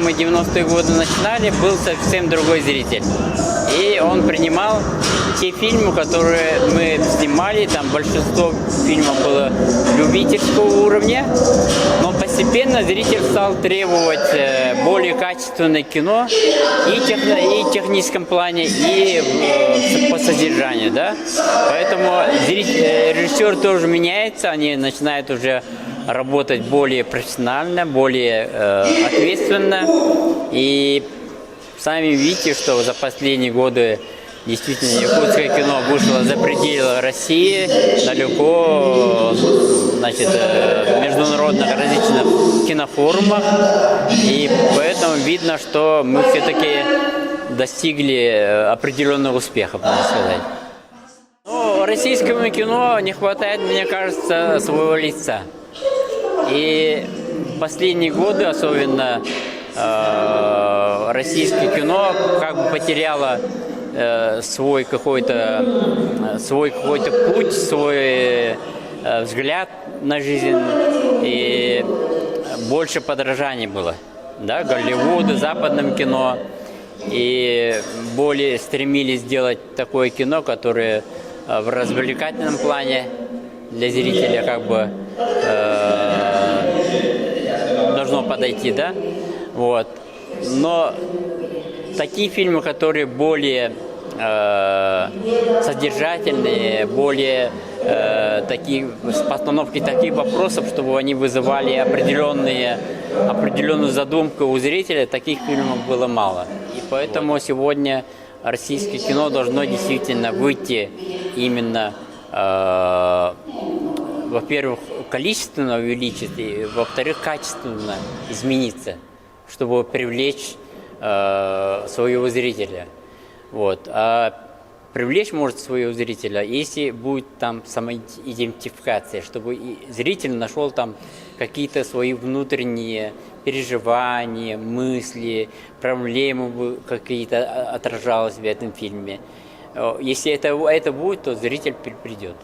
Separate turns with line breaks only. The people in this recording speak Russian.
мы 90-е годы начинали, был совсем другой зритель. И он принимал те фильмы, которые мы снимали, там большинство фильмов было любительского уровня, но постепенно зритель стал требовать более качественное кино и в техническом плане, и по содержанию, да. Поэтому режиссер тоже меняется, они начинают уже работать более профессионально, более ответственно. И сами видите, что за последние годы действительно якутское кино вышло за пределы России, далеко, значит, в международных различных кинофорумах. И поэтому видно, что мы все-таки достигли определенных успехов, можно сказать. Но российскому кино не хватает, мне кажется, своего лица. И в последние годы, особенно российское кино как бы потеряло свой какой-то путь, свой взгляд на жизнь, и больше подражаний было, да, Голливуду, западным кино, и более стремились сделать такое кино, которое в развлекательном плане для зрителя как бы должно подойти, да, вот. Но такие фильмы, которые более содержательные, более такие, с постановкой таких вопросов, чтобы они вызывали определенную задумку у зрителя, таких фильмов было мало. И поэтому сегодня российское кино должно действительно выйти именно, во-первых, количественно увеличиться, и, во-вторых, качественно измениться, чтобы привлечь своего зрителя. Вот. А привлечь может своего зрителя, если будет там самоидентификация, чтобы зритель нашел там какие-то свои внутренние переживания, мысли, проблемы какие-то отражалось в этом фильме. Если это будет, то зритель придет.